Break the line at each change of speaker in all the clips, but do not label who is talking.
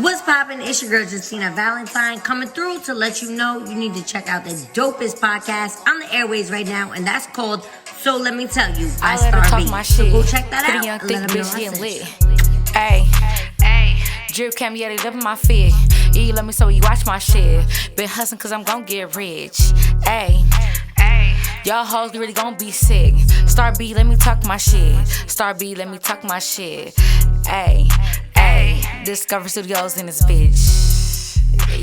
What's poppin'? It's your girl Justina Valentine coming through to let you know you need to check out the dopest podcast on the airways right now, and that's called So Let Me Tell You by Starr. So go check that out.
Young, thick bitch getting lit.
Hey,
Drip cam, yeah, they live in my feet. Yeah, you love me, so you watch my shit. Been hustling, cause I'm gon' get rich. Ayy. Y'all hoes really gon' be sick. Starr B, let me talk my shit. Starr B, let me talk my shit. Ayy. Discover Studios in this bitch.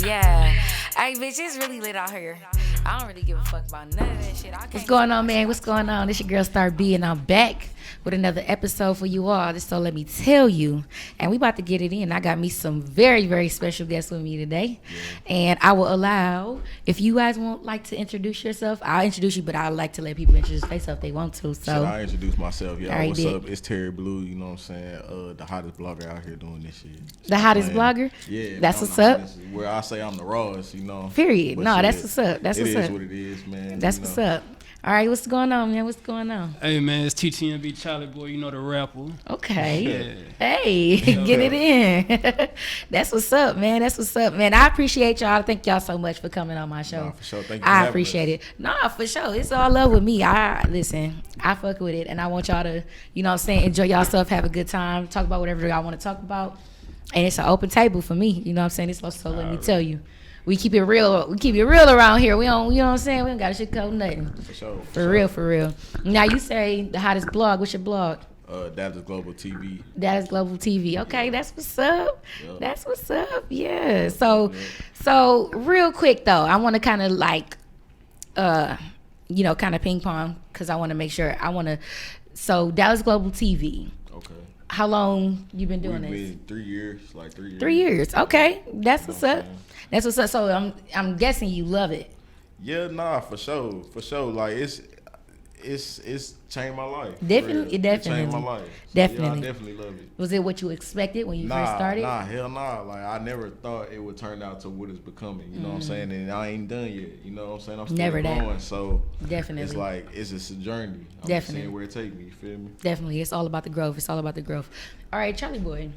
Yeah. Hey, bitch, it's really lit out here. I don't really give a fuck about none of that shit.
What's going on, man? What's going on? This your girl Starr B, and I'm back with another episode for you all. So let me tell you, and we about to get it in. I got me some very, very special guests with me today, and I will allow, if you guys won't like to introduce yourself, I'll introduce you, but I like to let people introduce themselves if they want to. So
I introduce myself. Yeah,
right,
what's up? It's Terry Bluee. You know what I'm saying? The hottest blogger out here doing this shit.
The hottest blogger?
Yeah,
that's what's up.
Where I say I'm the rawest, you know.
Period.
But
no,
shit,
that's what's up. That's what's up.
It is what it is, man.
That's what's up. All right, what's going on, man? What's going on?
Hey, man, it's TTMB Charley boy. You know the rapper.
Okay.
Yeah.
Hey, get it in. That's what's up, man. That's what's up, man. I appreciate y'all. Thank y'all so much for coming on my show.
Nah, for sure. Thank you.
I appreciate it. Nah, for sure. It's all love with me. I fuck with it, and I want y'all to, you know what I'm saying, enjoy y'allself, have a good time, talk about whatever y'all want to talk about. And it's an open table for me. You know what I'm saying? It's also let me tell you. We keep it real. We keep it real around here. We don't, you know what I'm saying? We don't got to sugarcoat nothing.
For sure.
For real. Now you say the hottest blog. What's your blog?
DallasGlobalTV.
DallasGlobalTV. Okay, that's what's up.
Yep.
That's what's up. Yeah. So real quick though, I want to kind of like, kind of ping pong because I want to make sure. So DallasGlobalTV.
Okay.
How long you been doing this?
Been 3 years, like 3 years.
3 years. Okay, that's what's up.
Saying?
That's what's up. So I'm guessing you love it.
Yeah, nah, for sure. Like it's changed my life.
Definitely.
It changed my life. So,
Definitely.
Yeah, I definitely love it.
Was it what you expected when you first started?
Nah, hell nah. Like I never thought it would turn out to what it's becoming. You know what I'm saying? And I ain't done yet. You know what I'm saying? I'm still
Never
growing.
that.
So
Definitely.
it's like it's just a journey. I'm just seeing where it take me. You feel me?
Definitely. It's all about the growth. All right, Charley boy,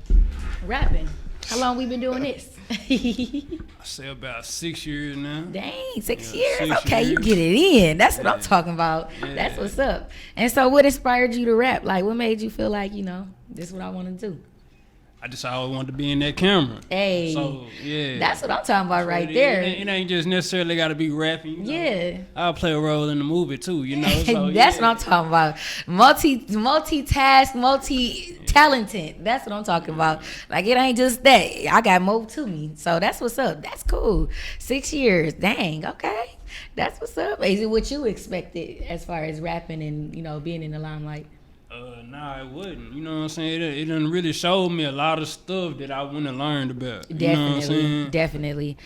rapping. How long we been doing this?
I say about 6 years now.
Dang, 6 years?
6
Okay,
years.
you get it in. That's what I'm talking about.
Yeah.
That's what's up. And so what inspired you to rap? Like, what made you feel like, this is what I want to do?
I just always wanted to be in that camera.
Hey,
so yeah,
that's what I'm talking about right
it,
there.
It ain't just necessarily got to be rapping. You know?
Yeah,
I'll play a role in the movie too. You know, so,
that's what I'm talking about. Multitask, multi-talented. That's what I'm talking about. Like it ain't just that. I got more to me. So that's what's up. That's cool. 6 years. Dang. Okay. That's what's up. Is it what you expected as far as rapping and being in the limelight?
Nah, it wouldn't. You know what I'm saying? It done really showed me a lot of stuff that I wouldn't have learned about. You know what I'm saying?
Definitely.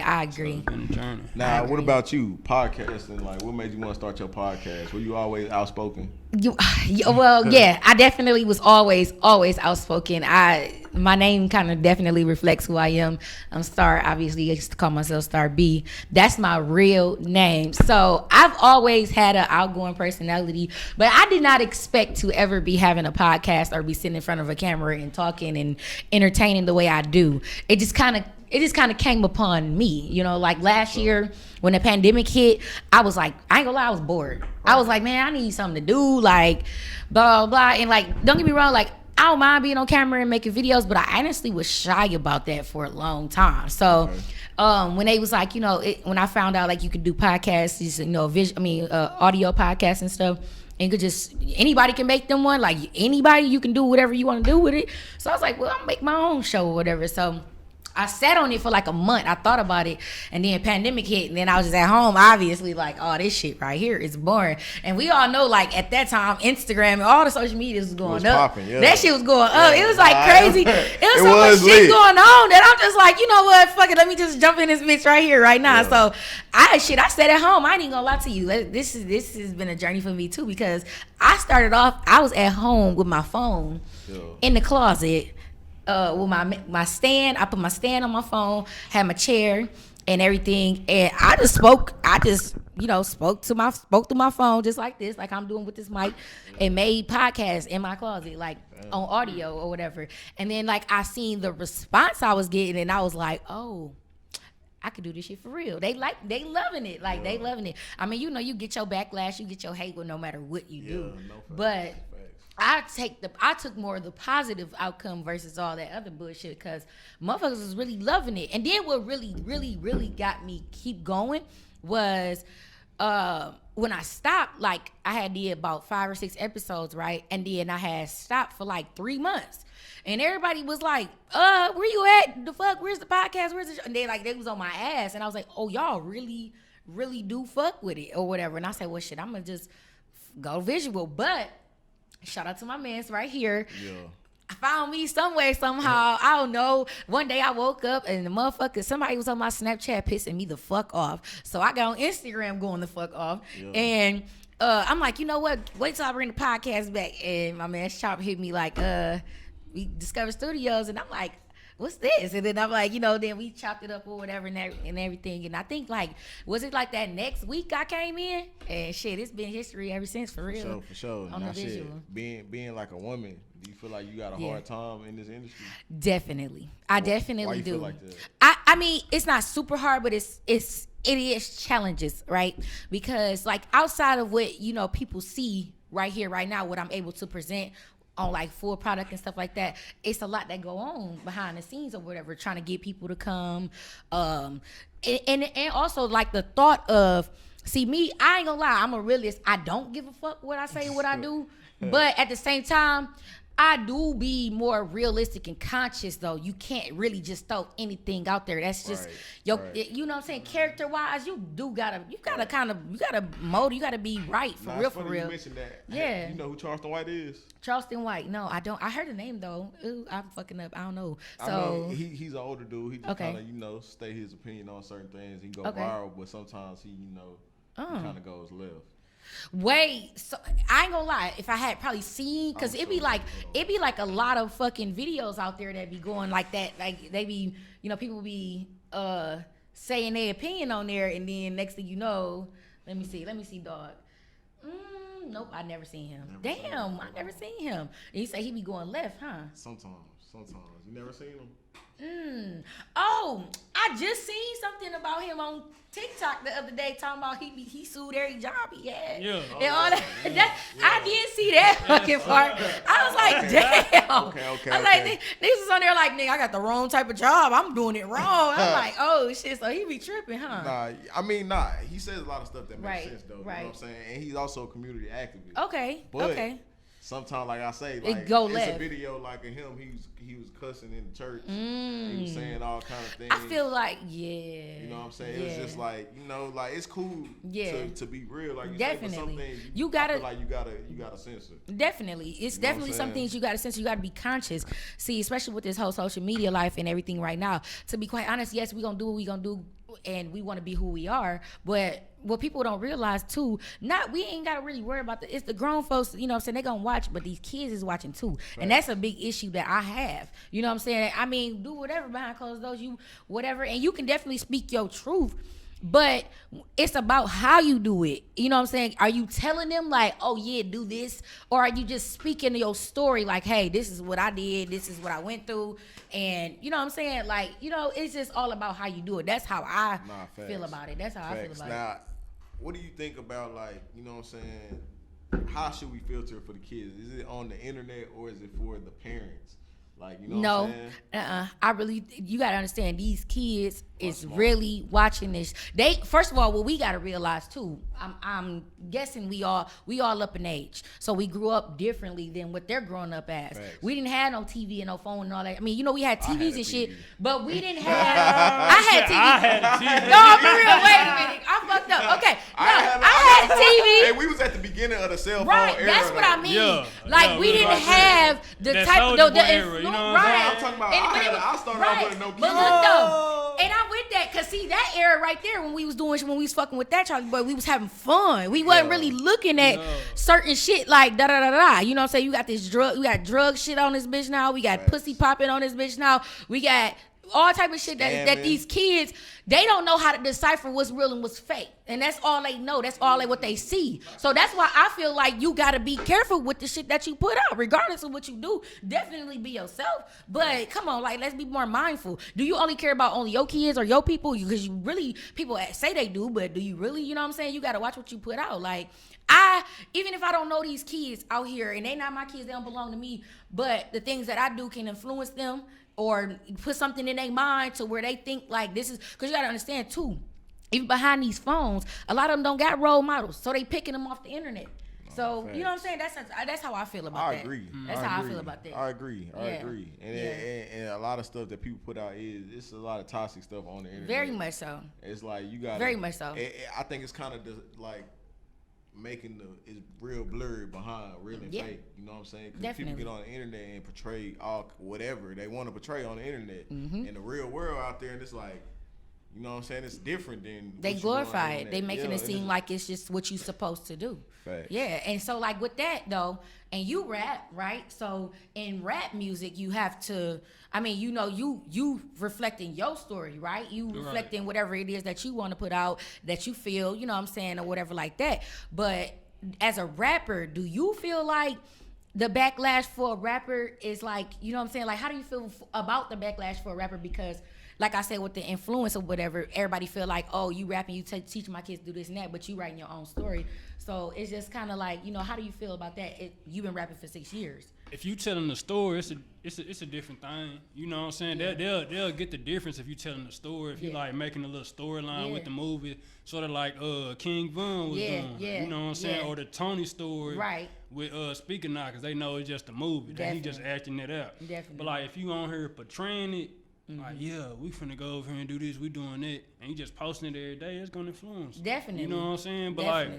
I agree.
So, been a journey.
Now, what about you? Podcasting, like, what made you want to start your podcast? Were you always outspoken?
I definitely was always outspoken. My name kind of definitely reflects who I am. I'm Starr. Obviously, I used to call myself Starr B. That's my real name. So I've always had an outgoing personality, but I did not expect to ever be having a podcast or be sitting in front of a camera and talking and entertaining the way I do. It just kind of came upon me, like last year when the pandemic hit, I was like, I ain't gonna lie, I was bored. I was like, man, I need something to do, like, blah, blah, blah. And like, don't get me wrong, like, I don't mind being on camera and making videos, but I honestly was shy about that for a long time. So when they was like, when I found out like you could do podcasts, audio podcasts and stuff, and anybody can make them one, like anybody, you can do whatever you want to do with it. So I was like, well, I'll make my own show or whatever. So I sat on it for like a month. I thought about it, and then pandemic hit, and then I was just at home, obviously, like, oh, this shit right here is boring. And we all know, like, at that time, Instagram and all the social media was going up.
Popping, yeah.
That shit was going up. It was like crazy. It was so much
lit.
shit going on that I'm just like, you know what? Fuck it. Let me just jump in this bitch right here, right now.
Yeah.
So I sat at home. I ain't even gonna lie to you. This has been a journey for me too, because I started off, I was at home with my phone in the closet. With my stand, I put my stand on my phone, had my chair and everything, and I just spoke. I just spoke through my phone just like this, like I'm doing with this mic, and made podcasts in my closet, like on audio or whatever. And then like I seen the response I was getting, and I was like, oh, I could do this shit for real. They loving it. Like they loving it. I mean, you get your backlash, you get your hate no matter what you do. But I took more of the positive outcome versus all that other bullshit, because motherfuckers was really loving it. And then what really, really, really got me keep going was when I stopped, like I had did about 5 or 6 episodes, right? And then I had stopped for like 3 months. And everybody was like, where you at? The fuck? Where's the podcast? Where's the show? And they was on my ass. And I was like, oh, y'all really, really do fuck with it or whatever. And I said, well, shit, I'm going to just go visual. But shout out to my mans right here. Yeah. I found me some way, somehow. I don't know. One day I woke up and somebody was on my Snapchat pissing me the fuck off. So I got on Instagram going the fuck off. Yeah. And I'm like, you know what? Wait till I bring the podcast back. And my man Chop hit me like, we Discover Studios, and I'm like, what's this? And then I'm like, then we chopped it up or whatever and everything. And I think like, was it like that next week I came in? And shit, it's been history ever since, for real.
For sure.
On
now,
the visual.
Being like a woman, do you feel like you got a hard time in this industry?
Definitely. I definitely
why you
do.
Feel like that?
I mean, it's not super hard, but it is challenges, right? Because like outside of what, people see right here, right now, what I'm able to present on like full product and stuff like that, it's a lot that go on behind the scenes or whatever, trying to get people to come, and also like the thought of, see me, I ain't gonna lie, I'm a realist. I don't give a fuck what I say, what I do, but at the same time, I do be more realistic and conscious though. You can't really just throw anything out there. That's just you know what I'm saying? Character wise, you gotta mold, you gotta be right for real, for real.
You mentioned that.
Yeah.
You know who Charleston White is?
Charleston White. No, I don't. I heard the name though. Ooh, I'm fucking up. I don't know. So
I know he's an older dude. He just kind of state his opinion on certain things. He go viral, but sometimes he he kind of goes left.
Wait, so I ain't gonna lie, if I had probably seen, because it'd be like a lot of fucking videos out there that be going like that, like they be, people be saying their opinion on there, and then next thing you know, let me see dog. Nope, I never seen him. Damn, I never seen him. And you say he be going left, huh?
Sometimes you never seen him.
Oh, I just seen something about him on TikTok the other day, talking about he sued every job he had. Yeah. And all that. I did see that fucking part. I was like, damn. Okay. I was like, niggas was on there like, nigga, I got the wrong type of job. I'm doing it wrong. I'm like, oh shit. So he be tripping, huh?
Nah. He says a lot of stuff that makes sense though. Right. You know what I'm saying? And he's also a community activist.
Okay.
Sometimes, like I say,
like
it's
left.
A video like of him. He was cussing in the church. He was saying all kind of things.
I feel like,
you know what I'm saying. It was just like, like it's cool. To be real. Like you
definitely.
Say, but some things
you gotta,
I feel like you gotta censor.
Definitely, it's definitely some things you gotta censor. You gotta be conscious. See, especially with this whole social media life and everything right now. To be quite honest, yes, we gonna do what we gonna do, and we want to be who we are, but what people don't realize too, we ain't gotta really worry about it's the grown folks, you know what I'm saying, they gonna watch, but these kids is watching too. Right. And that's a big issue that I have. You know what I'm saying? I mean, do whatever behind closed doors, whatever, and you can definitely speak your truth. But it's about how you do it. You know what I'm saying? Are you telling them like, oh yeah, do this? Or are you just speaking your story like, hey, this is what I did, this is what I went through, and you know what I'm saying? Like, it's just all about how you do it. That's how I feel about it. That's how I feel about it.
What do you think about, like, you know what I'm saying? How should we filter for the kids? Is it on the internet or is it for the parents? Like, you know what I'm saying?
You gotta understand, these kids is really watching this. First of all, what we gotta realize too, I'm guessing we all up in age, so we grew up differently than what they're growing up as. Thanks. We didn't have no TV and no phone and all that. I mean, we had TVs and shit, but we didn't have. I had a TV. No, for real. Wait a minute, I fucked up. Okay, I had a TV.
And we was at the beginning of the cell phone era.
That's what I mean. Yeah, we didn't have the type of the era. You know what
I'm talking about? I started off with no keyboard.
But look though, and I'm with that, cause see that era right there when we was fucking with that Charlie boy, we was having fun. We wasn't really looking at certain shit like da da da da. You know what I'm saying? You got this drug shit on this bitch now. We got pussy popping on this bitch now. We got all type of shit that these kids, they don't know how to decipher what's real and what's fake. And that's all they know. That's all what they see. So that's why I feel like you got to be careful with the shit that you put out, regardless of what you do. Definitely be yourself. But come on, like, let's be more mindful. Do you only care about only your kids or your people? Because you really, people say they do, but do you really, you know what I'm saying? You got to watch what you put out. Like, even if I don't know these kids out here, and they not my kids, they don't belong to me, but the things that I do can influence them or put something in their mind to where they think like this is, because you got to understand too, even behind these phones, a lot of them don't got role models, so they picking them off the internet. So you know what I'm saying? That's how I feel about that.
I agree.
That's how I feel about that.
I agree. And a lot of stuff that people put out it's a lot of toxic stuff on the internet.
Very much so.
It's like you got
very much so.
I think it's kind of like making it's real blurry behind real and fake. You know what I'm saying? Because people get on the internet and portray whatever they want to portray on the internet. In the real world out there, and it's like, you know what I'm saying? It's different than
they glorify it. They making it seem like it's just what you're supposed to do.
Facts.
Yeah, and so like with that though, and you rap, right? So in rap music, you have to, I mean, you know, you reflecting your story, right? You reflecting whatever it is that you want to put out, that you feel, you know what I'm saying, or whatever like that. But as a rapper, do you feel like the backlash for a rapper is like, you know what I'm saying? Like, how do you feel about the backlash for a rapper? Because like I said, with the influence or whatever, everybody feel like, oh, you rapping, you teach my kids to do this and that, but you writing your own story. So it's just kind of like, you know, how do you feel about that? You've been rapping for 6 years.
If you telling the story, it's a different thing. You know what I'm saying? Yeah. They'll get the difference if you telling the story. If you like making a little storyline with the movie, sort of like King Von was doing. You know what I'm saying? Or the Tony story with Speaking Now, because they know it's just a movie. That he just acting it out. But like if you on here portraying it, like, yeah, we finna go over here and do this, we doing that, and you just posting it every day, it's gonna influence.
Definitely.
You know what I'm saying? But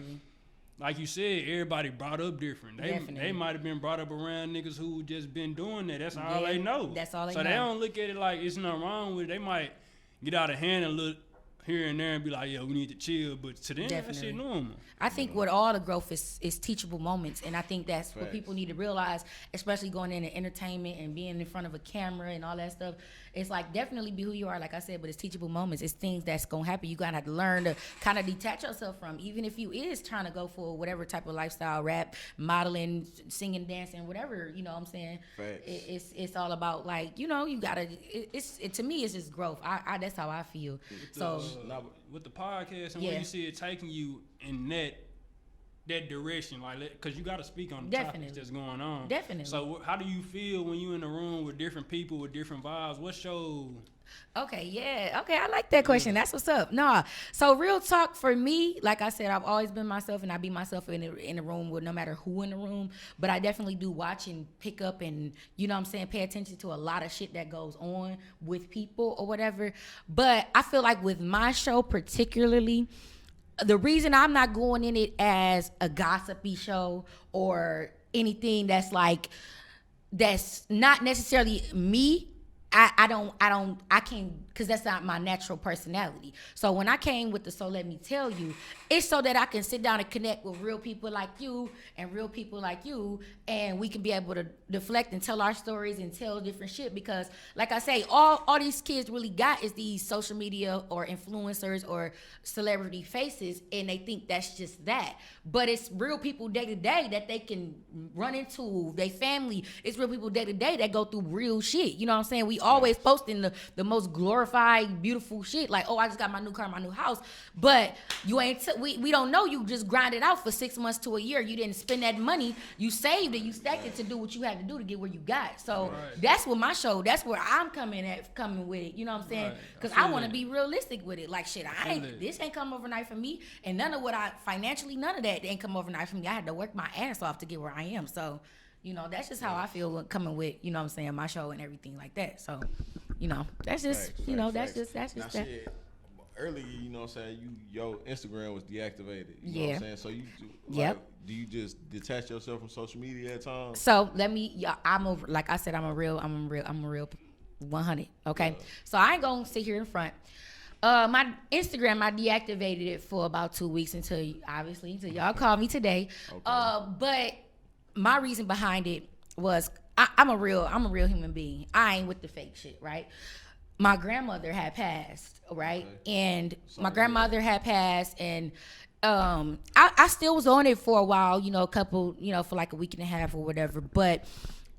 like you said, everybody brought up different. They might have been brought up around niggas who just been doing that. That's all they know.
That's all they know.
So they don't look at it like it's nothing wrong with it. They might get out of hand and look here and there and be like, yeah, we need to chill. But to them, that shit normal.
I think with all the growth is teachable moments. And I think that's what people need to realize, especially going into entertainment and being in front of a camera and all that stuff. It's like, definitely be who you are, like I said, but it's teachable moments. It's things that's going to happen. You got to have to learn to kind of detach yourself from, even if you is trying to go for whatever type of lifestyle, rap, modeling, singing, dancing, whatever, you know what I'm saying? It's all about, like, you know, you got to, to me, it's just growth. That's how I feel.
With the podcast and where you see it taking you in that direction, like, because you got to speak on the topics that's going on.
Definitely.
So how do you feel when you in the room with different people with different vibes? What's your...
Okay, I like that question. That's what's up. Nah, so real talk for me, like I said, I've always been myself, and I be myself in the room with no matter who in the room. But I definitely do watch and pick up and, you know what I'm saying, pay attention to a lot of shit that goes on with people or whatever. But I feel like with my show particularly, the reason I'm not going in it as a gossipy show or anything that's not necessarily me, I can't, because that's not my natural personality. So when I came with the So Let Me Tell You, it's so that I can sit down and connect with real people like you and real people like you, and we can be able to deflect and tell our stories and tell different shit. Because like I say, all these kids really got is these social media or influencers or celebrity faces, and they think that's just that. But it's real people day to day that they can run into, their family. It's real people day to day that go through real shit. You know what I'm saying? We always posting the most glorified, beautiful shit. Like, oh, I just got my new car, my new house. But you ain't, we don't know you just grinded out for 6 months to a year. You didn't spend that money. You saved it. You stacked it to do what you had to do to get where you got. So that's what my show, that's where I'm coming with it. You know what I'm saying? Because I want to be realistic with it. Like, shit, this ain't come overnight for me. And none of what financially, none of that ain't come overnight for me. I had to work my ass off to get where I am. So, you know, that's just how I feel coming with, you know what I'm saying, my show and everything like that. So, you know, that's just, that's just that.
Shit, earlier, you know what I'm saying, your Instagram was deactivated. You know what I'm saying? So you do you just detach yourself from social media at times?
So like I said, I'm a real 100. Okay. So I ain't gonna sit here in front. My Instagram, I deactivated it for about 2 weeks until y'all called me today. Okay. But my reason behind it was I'm a real human being. I ain't with the fake shit, right? my grandmother had passed, right?
Okay.
And my grandmother had passed, and I still was on it for a while, you know, a couple, you know, for like a week and a half or whatever, but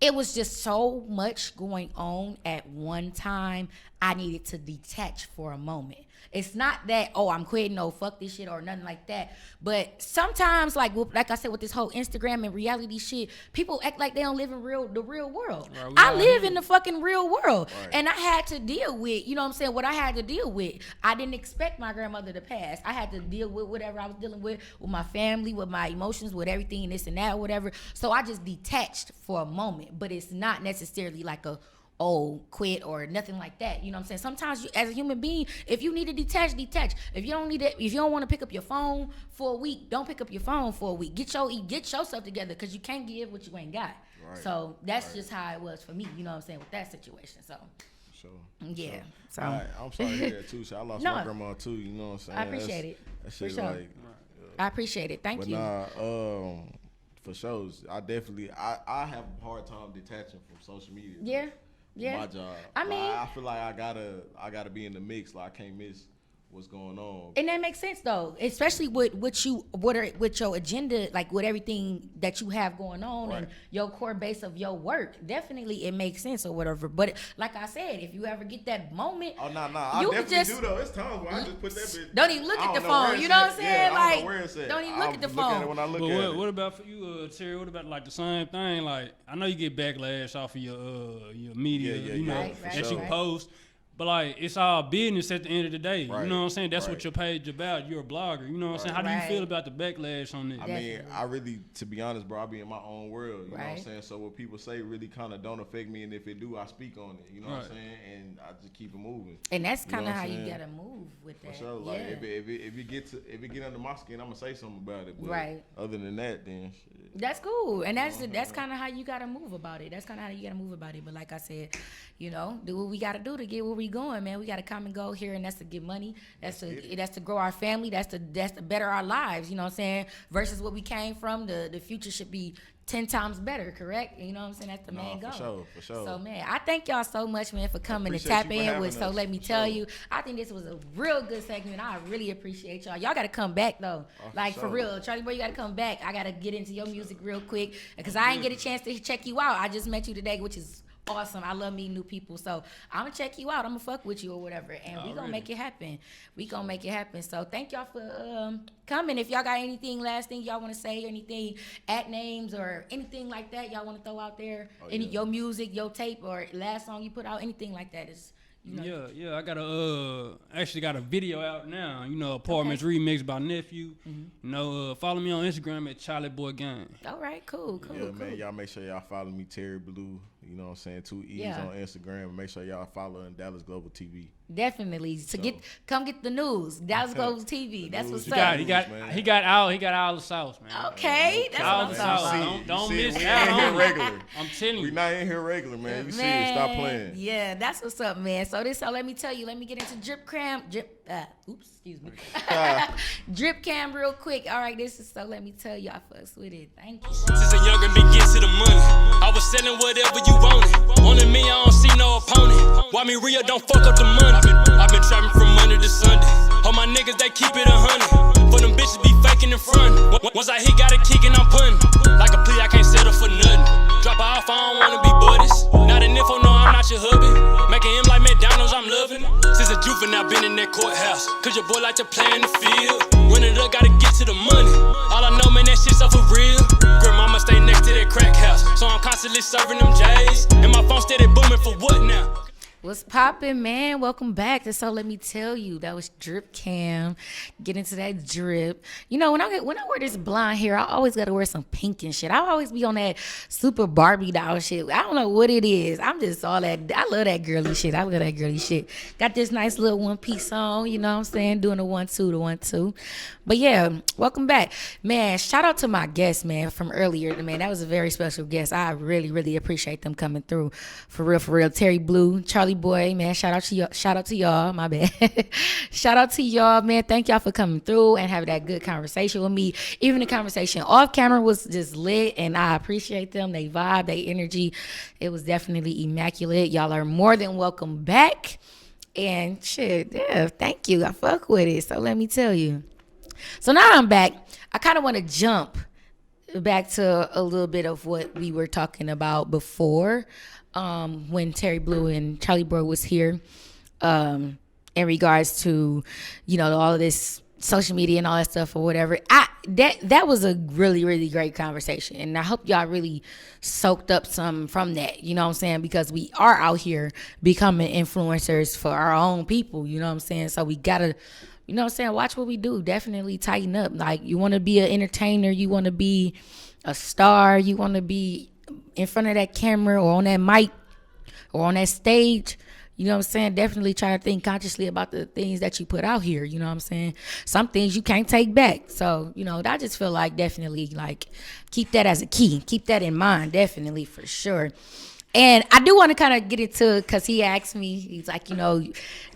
it was just so much going on at one time. I needed to detach for a moment. It's not that, oh, I'm quitting, no, fuck this shit or nothing like that. But sometimes, like I said, with this whole Instagram and reality shit, people act like they don't live in the real world. Right, I live in the fucking real world. Right. And I had to deal with, you know what I'm saying, what I had to deal with. I didn't expect my grandmother to pass. I had to deal with whatever I was dealing with my family, with my emotions, with everything, and this and that, whatever. So I just detached for a moment. But it's not necessarily like quit or nothing like that. You know what I'm saying? Sometimes you, as a human being, if you need to detach. If you don't want to pick up your phone for a week, don't pick up your phone for a week. Get yourself together, because you can't give what you ain't got. Right. So that's just how it was for me. You know what I'm saying, with that situation. So. Sure. Yeah. So.
Right. I'm sorry to hear that too. I lost my grandma too. You know what I'm saying?
I appreciate it.
That shit
for sure. I appreciate it. Thank you.
For shows, I definitely I have a hard time detaching from social media.
Yeah. Yeah.
My job.
I mean,
I feel like I gotta be in the mix. Like, I can't miss what's going on.
And that makes sense though, especially with your agenda, like with everything that you have going on, right, and your core base of your work. Definitely, it makes sense or whatever. But like I said, if you ever get that moment,
I definitely do though. It's times where I just put that bitch.
Don't even look at the phone. You know what I'm saying?
Yeah,
like, don't even look at the phone.
When I look at it.
What about for you, Terry? What about like the same thing? Like, I know you get backlash off of your media, you know, that you post. But, like, it's all business at the end of the day. Right. You know what I'm saying? That's what your page is about. You're a blogger. You know what I'm saying? How do you feel about the backlash on this?
I mean, I really, to be honest, bro, I be in my own world. You know what I'm saying? So what people say really kind of don't affect me. And if it do, I speak on it. You know what I'm saying? And I just keep it moving.
And that's kind of how you got to move with that.
For sure. Like, if it get under my skin, I'm going to say something about it. But other than that, then shit.
That's cool. And that's kind of how you got to move about it. That's kind of how you got to move about it. But like I said, you know, do what we got to do to get where we going, man. We got to come and go here, and that's to get money. That's to grow our family. That's to better our lives. You know what I'm saying? Versus what we came from, the future should be 10 times better, correct? You know what I'm saying? That's the main goal.
For sure.
So, man, I thank y'all so much, man, for coming and tap in with So Let Me Tell You. I think this was a real good segment. I really appreciate y'all. Y'all got to come back, though. For real. Charlie Boy, you got to come back. I got to get into your music real quick, because I ain't get a chance to check you out. I just met you today, which is awesome. I love meeting new people. So I'm going to check you out. I'm going to fuck with you or whatever. And we going to make it happen. We going to make it happen. So thank y'all for coming. If y'all got anything, last thing y'all want to say, anything, at names or anything like that y'all want to throw out there, your music, your tape, or last song you put out, anything like that is, you know.
I got actually got a video out now. You know, Apartments remix by Nephew. Mm-hmm. You know, follow me on Instagram at Charley Boy Gang.
All right, cool.
Man, y'all make sure y'all follow me, Terry Bluee. You know what I'm saying? 2 E's on Instagram. Make sure y'all follow in DallasGlobalTV.
Definitely. Come get the news. DallasGlobalTV. That's what's up.
He got all the sauce, man.
Okay, that's
all
what I'm talking
about. Don't miss out.
Regular.
I'm telling you.
We not in here regular, man. You see it. Stop playing.
Yeah, that's what's up, man. So let me tell you. Let me get into Drip Cam real quick. All right, this is So Let Me Tell You. I fucks with it. Thank you.
Since a youngin' been get to the money, I was selling whatever you wanted. Only me, I don't see no opponent. Why me real, don't fuck up the money. I've been trapping from Monday to Sunday. All my niggas, they keep it 100. For them bitches be faking in front. Once I hit, got a kick and I'm punting. Like a plea, I can't settle for nothing. Drop her off, I don't wanna be buddies. Not an info, no, I'm not your hubby. Making him like McDonald's, I'm loving it. Since a juvenile, been in that courthouse. Cause your boy like to play in the field. Run it up, gotta get to the money. All I know, man, that shit's up for real. Grandmama stay next to that crack house. So I'm constantly serving them J's. And my phone steady booming for what now?
What's poppin', man? Welcome back to So Let Me Tell You. That was Drip Cam. Get into that drip. You know, when I wear this blonde hair, I always gotta wear some pink and shit. I always be on that super Barbie doll shit. I don't know what it is. I'm just all that. I love that girly shit. Got this nice little one piece on, you know what I'm saying? Doing the 1-2. But yeah, welcome back. Man, shout out to my guest, man, from earlier. Man, that was a very special guest. I really, really appreciate them coming through. For real. Terry Bluee, Charlie Boy, man, shout out to y'all, my bad. Shout out to y'all, man. Thank y'all for coming through and having that good conversation with me. Even the conversation off camera was just lit, and I appreciate them. They vibe, they energy. It was definitely immaculate. Y'all are more than welcome back. And shit, yeah, thank you. I fuck with it. So let me tell you. So now I'm back. I kind of want to jump back to a little bit of what we were talking about before, when Terry Bluee and Charley was here, in regards to, all of this social media and all that stuff or whatever. That was a really, really great conversation. And I hope y'all really soaked up some from that, you know what I'm saying? Because we are out here becoming influencers for our own people, you know what I'm saying? So we gotta, you know what I'm saying, watch what we do. Definitely tighten up. Like, you want to be an entertainer, you want to be a star, you want to be in front of that camera or on that mic or on that stage. You know what I'm saying? Definitely try to think consciously about the things that you put out here. You know what I'm saying? Some things you can't take back. So, I just feel like definitely like keep that as a key. Keep that in mind. Definitely, for sure. And I do want to kind of get into it because he asked me, he's like,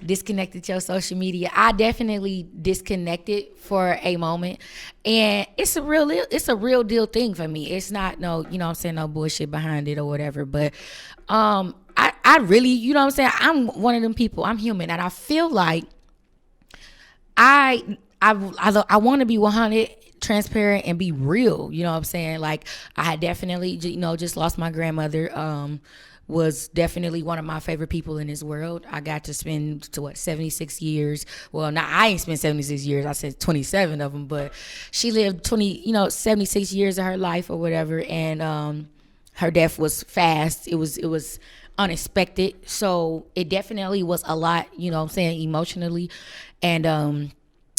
disconnected your social media. I definitely disconnected for a moment. And it's a real deal thing for me. It's not no bullshit behind it or whatever. But I really, you know what I'm saying? I'm one of them people. I'm human. And I feel like I want to be 100 transparent and be real. You know what I'm saying? Like, I had definitely, just lost my grandmother. Was definitely one of my favorite people in this world. I got to spend 76 years. Well, now I ain't spent 76 years. I said 27 of them, but she lived 76 years of her life or whatever. And her death was fast. It was unexpected. So it definitely was a lot, emotionally. And,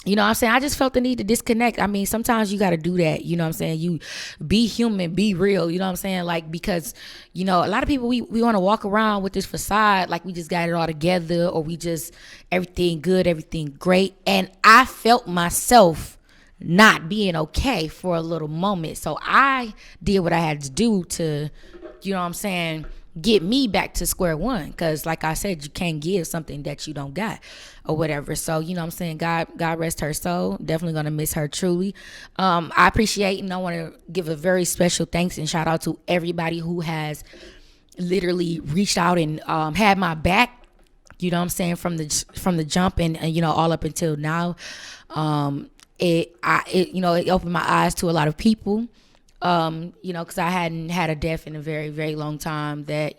I'm saying, I just felt the need to disconnect. I mean, sometimes you got to do that. You know what I'm saying? You be human, be real. You know what I'm saying? Like, because, a lot of people, we want to walk around with this facade like we just got it all together, or we just, everything good, everything great. And I felt myself not being okay for a little moment. So I did what I had to do to, get me back to square one. Because like I said, you can't give something that you don't got or whatever. So, God rest her soul. Definitely going to miss her truly. I appreciate, and I want to give a very special thanks and shout out to everybody who has literally reached out and had my back, from the jump and all up until now. It opened my eyes to a lot of people. Because I hadn't had a death in a very, very long time that,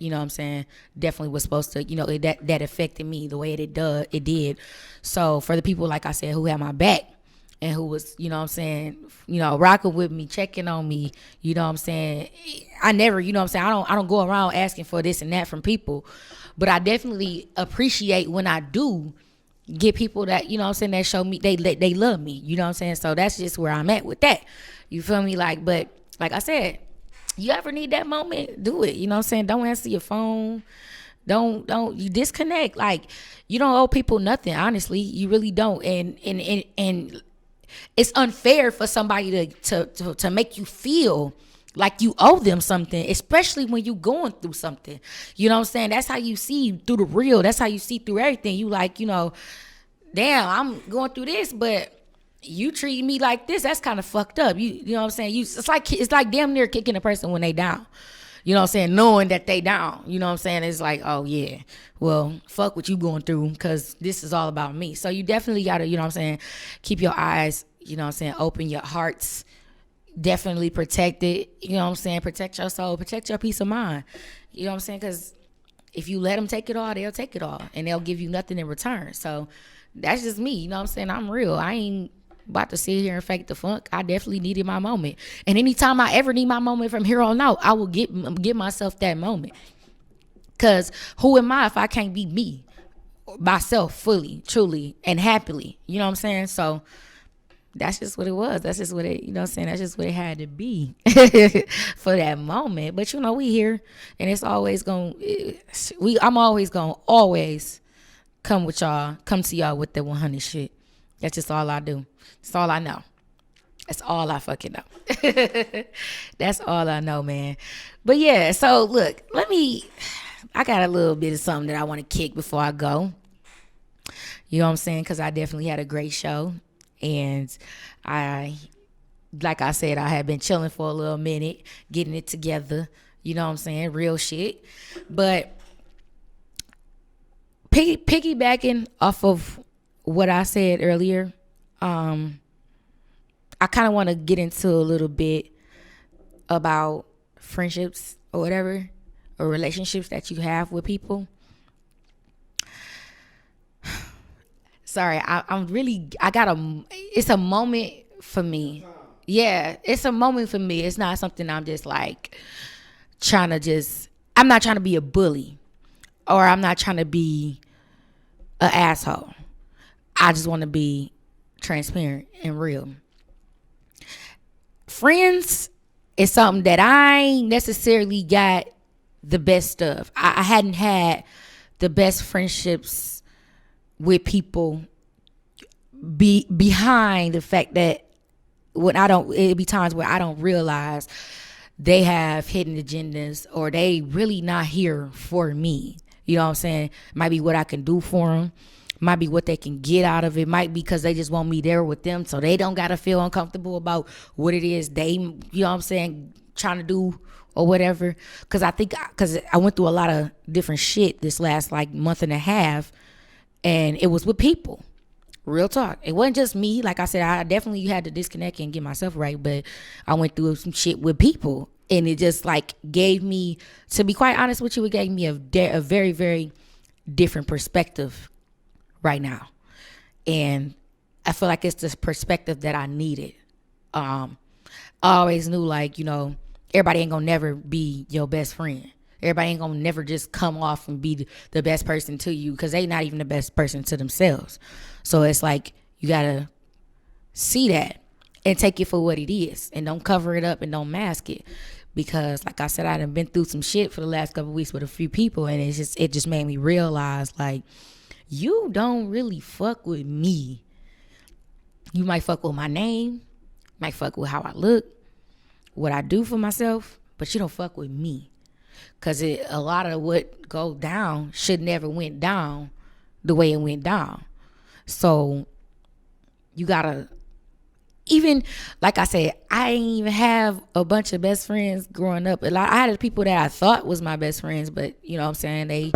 definitely was supposed to, that affected me the way it did. So for the people, like I said, who had my back and who was, rocking with me, checking on me, I never, I don't go around asking for this and that from people, but I definitely appreciate when I do get people that, that show me, they love me, so that's just where I'm at with that. You feel me? But like I said, you ever need that moment, do it. Don't answer your phone. Don't you disconnect. Like, you don't owe people nothing, honestly. You really don't. And it's unfair for somebody to make you feel like you owe them something, especially when you going through something. You know what I'm saying? That's how you see through the real. That's how you see through everything. You like, damn, I'm going through this, but you treat me like this, that's kind of fucked up. You know what I'm saying? It's like damn near kicking a person when they down. You know what I'm saying? Knowing that they down. You know what I'm saying? It's like, oh yeah, well, fuck what you going through, because this is all about me. So you definitely gotta, you know what I'm saying, keep your eyes, you know what I'm saying, open your hearts. Definitely protect it. You know what I'm saying? Protect your soul, protect your peace of mind. You know what I'm saying? Because if you let them take it all, they'll take it all, and they'll give you nothing in return. So that's just me. You know what I'm saying? I'm real. I ain't about to sit here and fake the funk. I definitely needed my moment. And anytime I ever need my moment from here on out, I will give myself that moment. Because who am I if I can't be me, myself, fully, truly, and happily? You know what I'm saying? So that's just what it was. That's just what it, you know what I'm saying? That's just what it had to be for that moment. But we here, and it's always I'm always going to always come to y'all with the 100 shit. That's just all I do. That's all I know. That's all I fucking know. That's all I know, man. But yeah, so look, I got a little bit of something that I want to kick before I go. You know what I'm saying? Because I definitely had a great show. And like I said, I had been chilling for a little minute, getting it together. You know what I'm saying? Real shit. But piggybacking off of what I said earlier, I kind of want to get into a little bit about friendships or whatever, or relationships that you have with people. Sorry, it's a moment for me. Yeah, it's a moment for me. It's not something I'm just like I'm not trying to be a bully, or I'm not trying to be an asshole. I just want to be transparent and real. Friends is something that I ain't necessarily got the best of. I hadn't had the best friendships with people behind the fact that it'd be times where I don't realize they have hidden agendas, or they really not here for me. You know what I'm saying? Might be what I can do for them. Might be what they can get out of it. Might be because they just want me there with them, so they don't got to feel uncomfortable about what it is they, you know what I'm saying, trying to do or whatever. Because I went through a lot of different shit this last like month and a half, and it was with people. Real talk. It wasn't just me. Like I said, I definitely had to disconnect and get myself right, but I went through some shit with people, and it just like gave me, to be quite honest with you, it gave me a very, very different perspective right now. And I feel like it's this perspective that I needed. I always knew, like, you know, everybody ain't gonna never be your best friend. Everybody ain't gonna never just come off and be the best person to you, because they not even the best person to themselves. So it's like, you gotta see that and take it for what it is, and don't cover it up and don't mask it. Because like I said, I done been through some shit for the last couple of weeks with a few people, and it just made me realize, like, you don't really fuck with me. You might fuck with my name, might fuck with how I look, what I do for myself, but you don't fuck with me. Because a lot of what go down should never went down the way it went down. So you gotta, even like I said, I ain't even have a bunch of best friends growing up. I had people that I thought was my best friends, but you know what I'm saying, they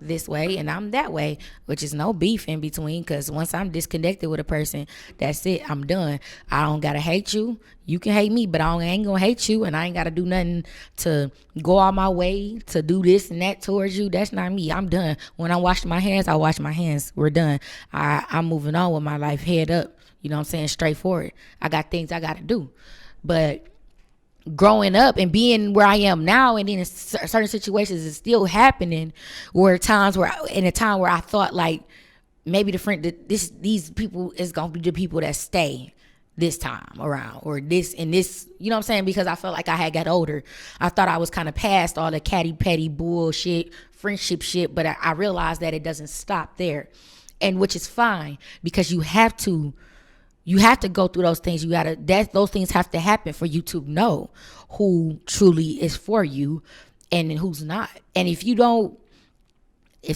this way and I'm that way, which is no beef in between, because once I'm disconnected with a person, that's it, I'm done. I don't gotta hate you. You can hate me, but I ain't gonna hate you, and I ain't gotta do nothing to go out my way to do this and that towards you. That's not me. I'm done. When I wash my hands, I wash my hands. We're done. I'm moving on with my life, head up, you know what I'm saying, straightforward. I got things I gotta do. But growing up and being where I am now, and then in certain situations it's still happening, where times where in a time where I thought like maybe these people is gonna be the people that stay this time around, or this and this, you know what I'm saying, because I felt like I had got older. I thought I was kind of past all the catty petty bullshit friendship shit, but I realized that it doesn't stop there, and which is fine, because you have to go through those things. Those things have to happen for you to know who truly is for you and who's not. And if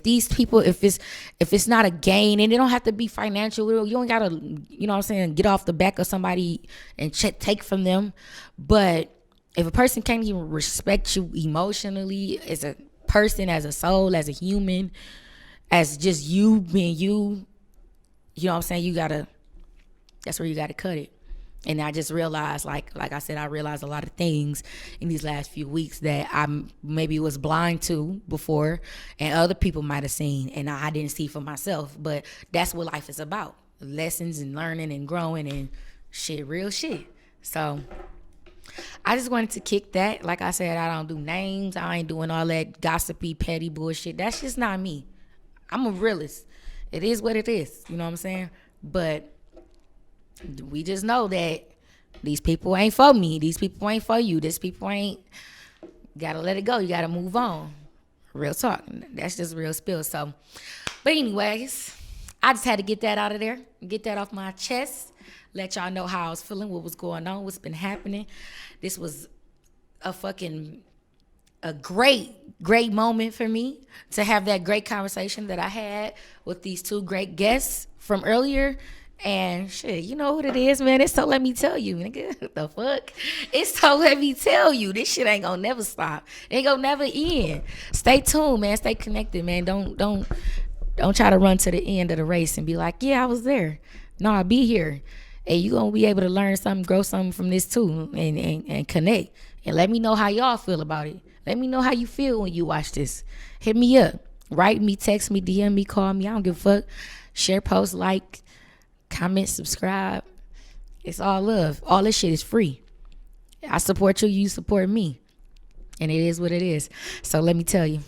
these people, if it's not a gain, and it don't have to be financial, you don't gotta, you know what I'm saying, get off the back of somebody and take from them. But if a person can't even respect you emotionally as a person, as a soul, as a human, as just you being you know what I'm saying, that's where you gotta cut it. And I just realized, like I said, I realized a lot of things in these last few weeks that I maybe was blind to before, and other people might have seen, and I didn't see for myself. But that's what life is about: lessons and learning and growing and shit, real shit. So I just wanted to kick that. Like I said, I don't do names. I ain't doing all that gossipy, petty bullshit. That's just not me. I'm a realist. It is what it is. You know what I'm saying? But we just know that these people ain't for me. These people ain't for you. These people ain't, gotta let it go. You gotta move on. Real talk. That's just real spill. So, but anyways, I just had to get that out of there, get that off my chest, let y'all know how I was feeling, what was going on, what's been happening. This was a great moment for me to have that great conversation that I had with these two great guests from earlier. And shit, you know what it is, man. It's So Let Me Tell You, nigga. What the fuck? It's So Let Me Tell You. This shit ain't gonna never stop. It ain't gonna never end. Stay tuned, man. Stay connected, man. Don't Don't try to run to the end of the race and be like, yeah, I was there. No, I'll be here. And you're going to be able to learn something, grow something from this too, and connect. And let me know how y'all feel about it. Let me know how you feel when you watch this. Hit me up. Write me, text me, DM me, call me. I don't give a fuck. Share, post, like, comment, subscribe. It's all love. All this shit is free. I support you, you support me. And it is what it is. So let me tell you.